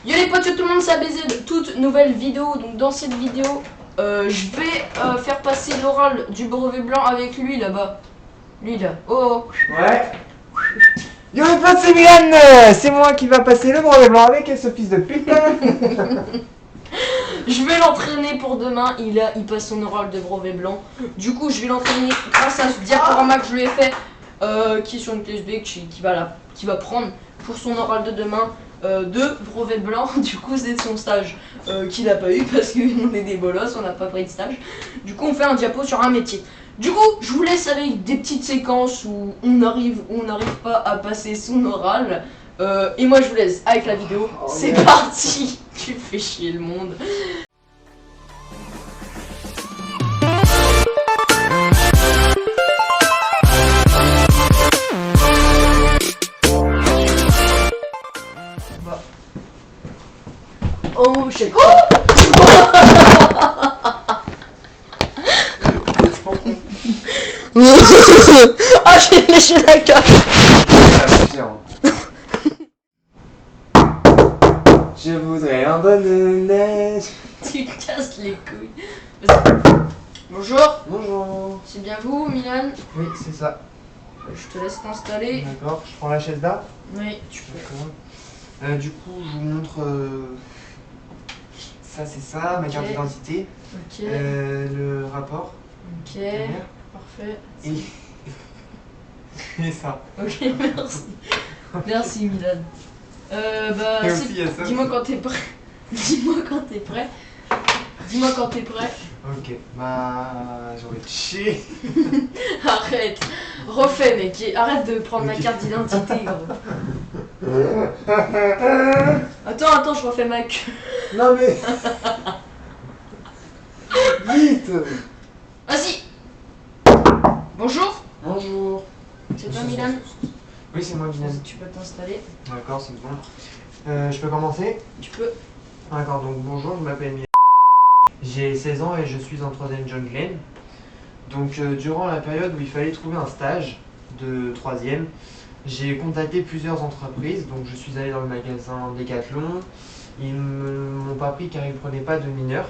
Yo les potes, tout le monde, c'est BZ, toute nouvelle vidéo. Donc dans cette vidéo, je vais faire passer l'oral du brevet blanc avec lui là-bas. Lui là. Oh. Ouais. Yo les potes, c'est Milan. C'est moi qui va passer le brevet blanc avec ce fils de pute. Je vais l'entraîner pour demain. Il passe son oral de brevet blanc. Du coup, je vais l'entraîner grâce à ce diaporama que je lui ai fait, qui est sur une clé USB qui va prendre pour son oral de demain. De brevet blanc. Du coup, c'est son stage qu'il a pas eu parce qu'on est des bolosses, on n'a pas pris de stage. Du coup, on fait un diapo sur un métier. Du coup, je vous laisse avec des petites séquences où on arrive ou on n'arrive pas à passer son oral. Et moi, je vous laisse avec la vidéo. C'est parti. Tu fais chier le monde. Oh shit. Ah, j'ai léché la gueule. Je voudrais un bonne neige. Tu casses les couilles. Vas-y. Bonjour. Bonjour. C'est bien vous, Milan? Oui, c'est ça. Je te laisse t'installer. D'accord, je prends la chaise là. Oui, tu peux. D'accord. Du coup, je vous montre. Ça, c'est ça, ma carte d'identité. Ok. Le rapport. Ok. Parfait. Et ça. Ok, merci. Merci, Milan. Bah, Et aussi, il y a ça. dis-moi quand t'es prêt. Dis-moi quand t'es prêt. Dis-moi quand t'es prêt. Ok, bah, j'aurais chier. Arrête. Refais, mec. Et arrête de prendre ma carte d'identité, gros. Attends, je refais ma queue. Non mais. Vite. Vas-y. Bonjour. Bonjour. C'est toi, Milan? Oui, c'est moi, Milan. Tu peux t'installer. D'accord, c'est bon. Je peux commencer? Tu peux. D'accord, donc bonjour, je m'appelle Milan. J'ai 16 ans et je suis en 3ème John Glenn. Donc durant la période où il fallait trouver un stage de 3ème, j'ai contacté plusieurs entreprises. Donc je suis allé dans le magasin Decathlon. Ils ne m'ont pas pris car ils ne prenaient pas de mineurs.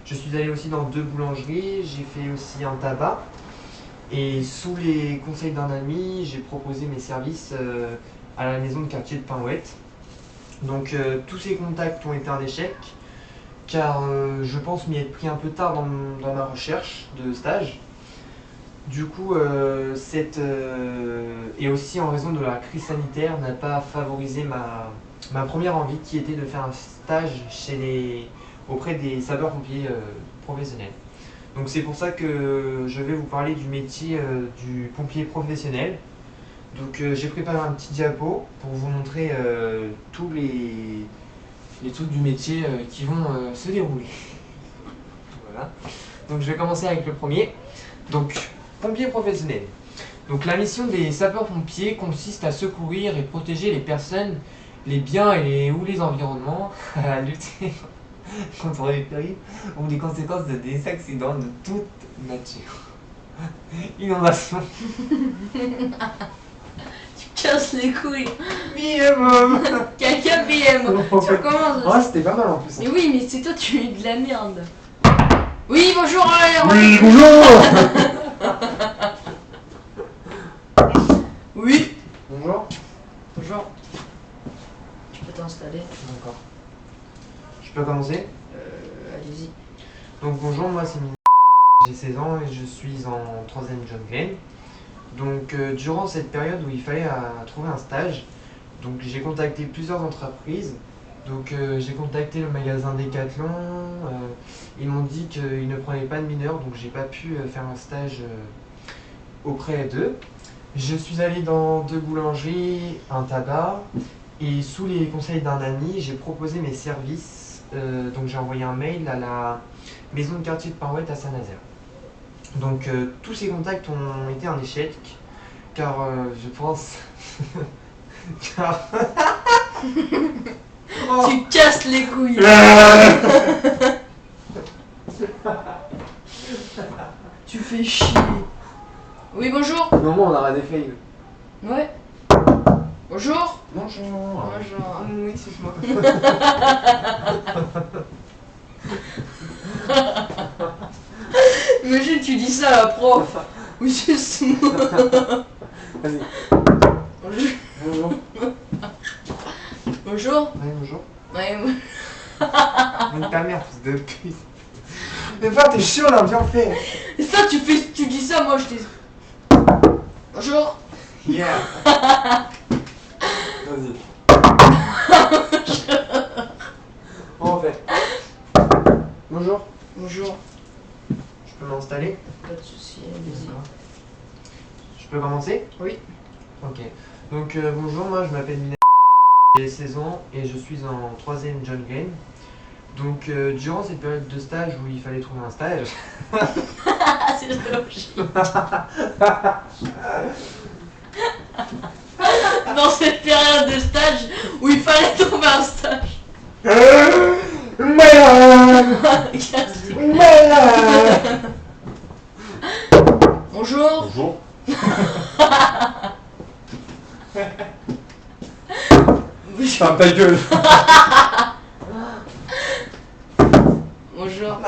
Je suis allé aussi dans 2 boulangeries, j'ai fait aussi un tabac. Et sous les conseils d'un ami, j'ai proposé mes services à la maison de quartier de Pinouette. Donc tous ces contacts ont été un échec, car je pense m'y être pris un peu tard dans ma recherche de stage. Du coup, et aussi en raison de la crise sanitaire, n'a pas favorisé ma première envie qui était de faire un stage auprès des sapeurs-pompiers professionnels. Donc c'est pour ça que je vais vous parler du métier du pompier professionnel. Donc j'ai préparé un petit diapo pour vous montrer tous les trucs du métier qui vont se dérouler. Voilà. Donc je vais commencer avec le premier. Donc pompier professionnel. Donc la mission des sapeurs-pompiers consiste à secourir et protéger les personnes, les biens ou les environnements, à lutter contre les périls ou les conséquences des accidents de toute nature. Inondation. Tu casses les couilles. BM. Caca BM. Tu recommences. Ah, c'était pas mal en plus. Mais oui, mais c'est toi, tu es de la merde. Oui, bonjour. Oui, bonjour. Oui. Bonjour. Bonjour. Tu peux t'installer. D'accord. Je peux commencer? Allez-y. Donc bonjour, moi c'est Mina. J'ai 16 ans et je suis en 3ème John Glenn. Donc durant cette période où il fallait trouver un stage, donc j'ai contacté plusieurs entreprises. Donc j'ai contacté le magasin Decathlon. Ils m'ont dit qu'ils ne prenaient pas de mineurs, donc j'ai pas pu faire un stage auprès d'eux. Je suis allé dans 2 boulangeries, un tabac, et sous les conseils d'un ami, j'ai proposé mes services. Donc j'ai envoyé un mail à la maison de quartier de Pinouette à Saint-Nazaire. Donc tous ces contacts ont été un échec, car je pense... car... Oh. Tu casses les couilles. Tu fais chier. Oui, bonjour. Au moment où on aura des fails. Ouais. Bonjour. Bonjour. Bonjour. Oui, c'est moi. Imagine, tu dis ça à la prof. Ou juste moi. Vas-y. Bonjour. Bonjour. Bonjour. Ouais, bonjour. Ouais, Donc ta mère, fils de pute. Mais pas, t'es chiant là, viens, fais. et ça, tu dis ça, moi je dis. Bonjour. Yeah. Vas-y. On fait. Bonjour. Bonjour. Je peux m'installer? Pas de soucis, allez-y. Je peux commencer? Oui. Ok. Donc bonjour, moi je m'appelle Mina, j'ai 16 ans et je suis en 3ème John Glen. Donc durant cette période de stage où il fallait trouver un stage, Ah, c'est logique. Dans cette période de stage où il fallait trouver un stage. Bonjour. Bonjour. Ferme ta gueule. Bonjour.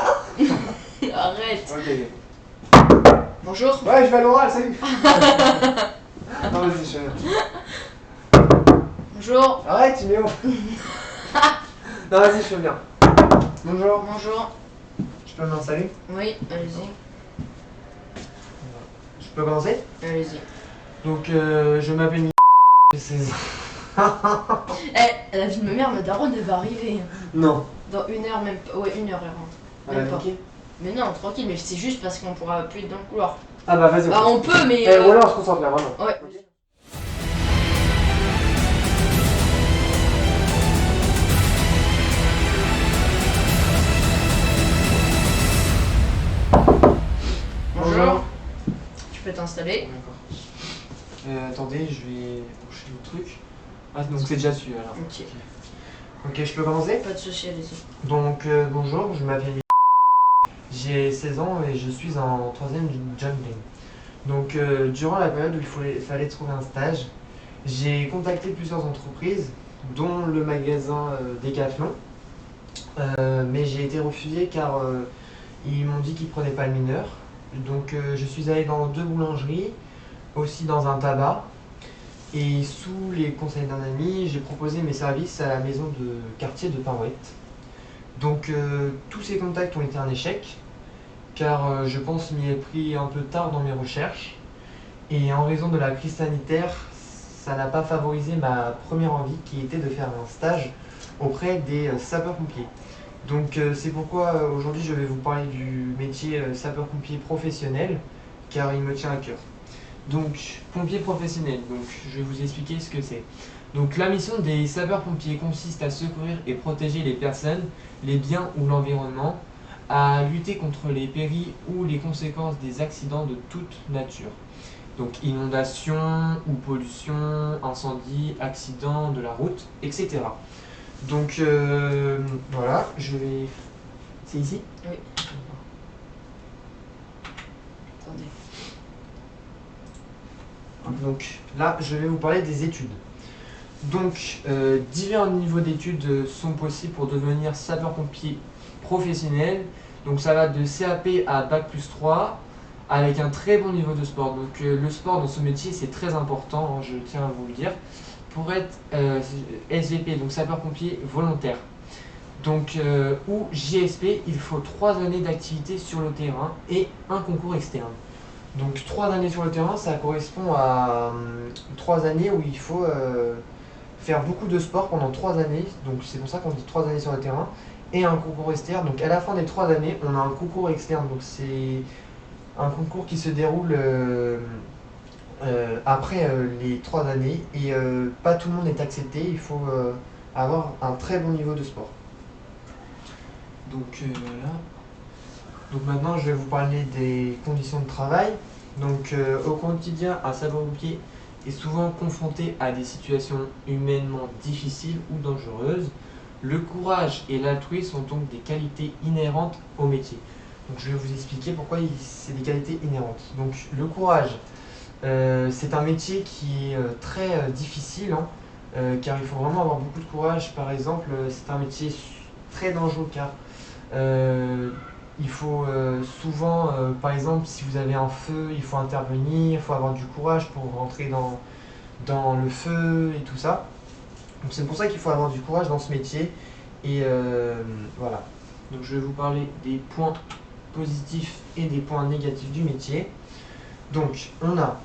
Arrête. Ok. Bonjour. Ouais, je vais à l'oral, salut. Non, vas-y, je viens. Bonjour. Arrête, tu mets où? Non, vas-y, je viens. Bonjour. Bonjour. je peux m'installer? Oui, allez-y. Je peux commencer? Allez-y. Donc je m'appelle Mina, j'ai 16 ans. Eh, la vie de ma mère, ma daronne, elle va arriver. Non. Dans 1 heure, même pas. Ouais, 1 heure, elle rentre. Elle a Même pas. niqué. Mais non, tranquille, mais c'est juste parce qu'on pourra plus être dans le couloir. Ah bah vas-y. Bah, on peut, mais. Eh, voilà, on se concentre là, vraiment. Ouais. Bonjour. Tu peux t'installer. D'accord. Attendez, je vais brancher le truc. Ah, donc c'est déjà su alors. Ok. Ok, je peux commencer? Pas de soucis, allez-y. Donc bonjour, je m'appelle Mina, j'ai 16 ans et je suis en 3ème John Glen. Donc durant la période où fallait trouver un stage, j'ai contacté plusieurs entreprises, dont le magasin Decathlon, mais j'ai été refusé car ils m'ont dit qu'ils prenaient pas le mineur. Donc je suis allé dans 2 boulangeries, aussi dans un tabac, et sous les conseils d'un ami, j'ai proposé mes services à la maison de quartier de Pinouette. Donc tous ces contacts ont été un échec, car je pense m'y être pris un peu tard dans mes recherches, et en raison de la crise sanitaire, ça n'a pas favorisé ma première envie qui était de faire un stage auprès des sapeurs-pompiers. Donc c'est pourquoi aujourd'hui je vais vous parler du métier sapeur-pompier professionnel, car il me tient à cœur. Donc pompier professionnel, donc je vais vous expliquer ce que c'est. Donc la mission des sapeurs-pompiers consiste à secourir et protéger les personnes, les biens ou l'environnement, à lutter contre les périls ou les conséquences des accidents de toute nature. Donc inondation ou pollution, incendie, accident de la route, etc. Donc voilà, je vais... C'est ici? Oui. Attendez. Donc là, je vais vous parler des études. Donc divers niveaux d'études sont possibles pour devenir sapeur-pompier professionnel. Donc ça va de CAP à Bac+3 avec un très bon niveau de sport. Donc le sport dans ce métier c'est très important, hein, je tiens à vous le dire. Pour être SVP, donc sapeur-pompier volontaire, donc, ou JSP, il faut 3 années d'activité sur le terrain et un concours externe. Donc 3 années sur le terrain, ça correspond à 3 années où il faut faire beaucoup de sport pendant 3 années. Donc c'est pour ça qu'on dit 3 années sur le terrain et un concours externe. Donc à la fin des 3 années, on a un concours externe. Donc c'est un concours qui se déroule après les 3 années et pas tout le monde est accepté. Il faut avoir un très bon niveau de sport. Donc voilà. Donc maintenant je vais vous parler des conditions de travail. Donc au quotidien, un sapeur-pompier est souvent confronté à des situations humainement difficiles ou dangereuses. Le courage et l'altruisme sont donc des qualités inhérentes au métier. Donc je vais vous expliquer pourquoi c'est des qualités inhérentes. Donc le courage, c'est un métier qui est très difficile, hein, car il faut vraiment avoir beaucoup de courage. Par exemple, c'est un métier très dangereux car il faut souvent, par exemple, si vous avez un feu, il faut intervenir, il faut avoir du courage pour rentrer dans le feu et tout ça. Donc c'est pour ça qu'il faut avoir du courage dans ce métier. Et voilà. Donc je vais vous parler des points positifs et des points négatifs du métier. Donc on a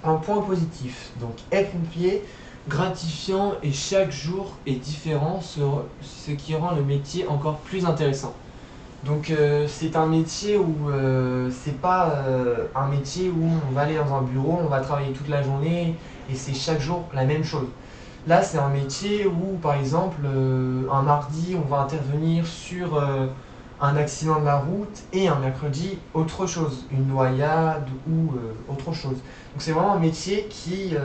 un point positif, donc être pompier, gratifiant et chaque jour est différent, ce qui rend le métier encore plus intéressant. Donc c'est un métier où c'est pas un métier où on va aller dans un bureau, on va travailler toute la journée et c'est chaque jour la même chose. Là c'est un métier où par exemple un mardi on va intervenir sur un accident de la route et un mercredi autre chose, une noyade ou autre chose. Donc c'est vraiment un métier qui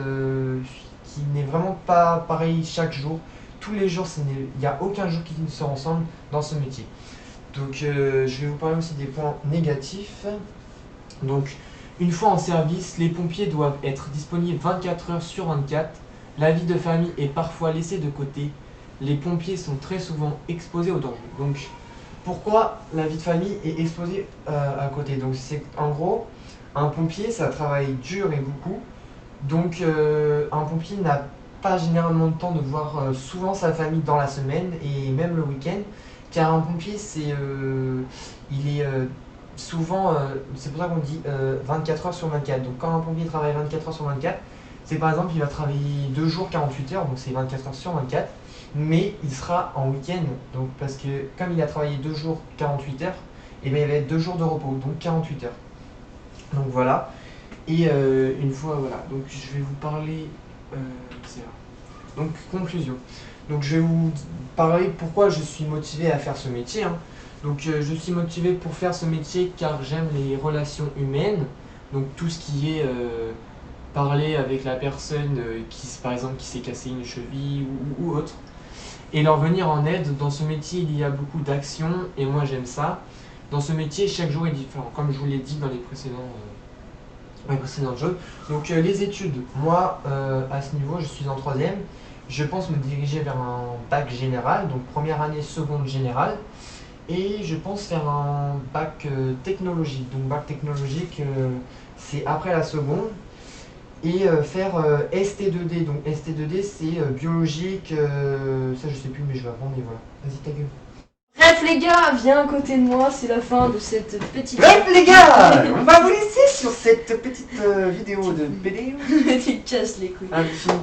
n'est vraiment pas pareil chaque jour. Tous les jours, il n'y a aucun jour qui ne se ressemble dans ce métier. Donc je vais vous parler aussi des points négatifs. Donc une fois en service, les pompiers doivent être disponibles 24 heures sur 24. La vie de famille est parfois laissée de côté. Les pompiers sont très souvent exposés aux dangers. Donc pourquoi la vie de famille est exposée à côté? Donc c'est en gros, un pompier ça travaille dur et beaucoup. Donc un pompier n'a pas généralement le temps de voir souvent sa famille dans la semaine et même le week-end. Car un pompier, il est souvent, c'est pour ça qu'on dit 24 heures sur 24. Donc quand un pompier travaille 24 heures sur 24, c'est par exemple, il va travailler 2 jours 48 heures, donc c'est 24 heures sur 24, mais il sera en week-end. Donc parce que comme il a travaillé 2 jours 48 heures, et bien il va être 2 jours de repos, donc 48 heures. Donc voilà. Et une fois, voilà, donc je vais vous parler, c'est là. Donc conclusion. Donc je vais vous parler pourquoi je suis motivé à faire ce métier. Donc je suis motivé pour faire ce métier car j'aime les relations humaines. Donc tout ce qui est parler avec la personne qui, par exemple, qui s'est cassé une cheville ou autre. Et leur venir en aide. Dans ce métier, il y a beaucoup d'actions et moi j'aime ça. Dans ce métier, chaque jour est différent, comme je vous l'ai dit dans les précédents jeux. Donc les études, moi à ce niveau, je suis en 3e. Je pense me diriger vers un bac général, donc première année, seconde générale. Et je pense faire un bac technologique. Donc bac technologique, c'est après la seconde. Et faire ST2D. Donc ST2D, c'est biologique, ça je sais plus, mais je vais apprendre, et voilà. Vas-y, ta gueule. Bref les gars, viens à côté de moi, c'est la fin de cette petite... Bref les gars, on va vous laisser sur cette petite vidéo de BD. Tu casses les couilles. Ah, fini.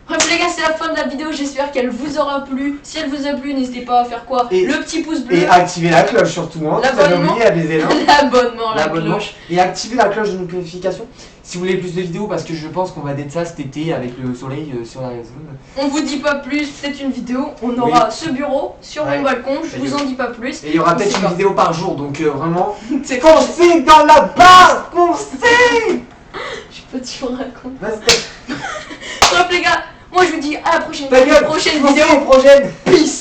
Bref les gars, c'est la fin de la vidéo, j'espère qu'elle vous aura plu. Si elle vous a plu, n'hésitez pas à faire quoi? Le petit pouce bleu. Et activez la cloche surtout, hein. Vous avez oublié à baiser, hein. L'abonnement, la cloche. Et activez la cloche de notification si vous voulez plus de vidéos, parce que je pense qu'on va d'être ça cet été avec le soleil sur la zone. On vous dit pas plus, peut-être une vidéo. On aura ce bureau sur mon balcon, je vous en dis pas plus. Et il y aura peut-être une vidéo par jour, donc vraiment. C'est foncez dans la barre, foncez. Je sais pas, tu me racontes. Vas-y. Bref les gars, moi je vous dis à la prochaine Ta gueule, prochaine foncez vidéo. aux prochaines. Peace.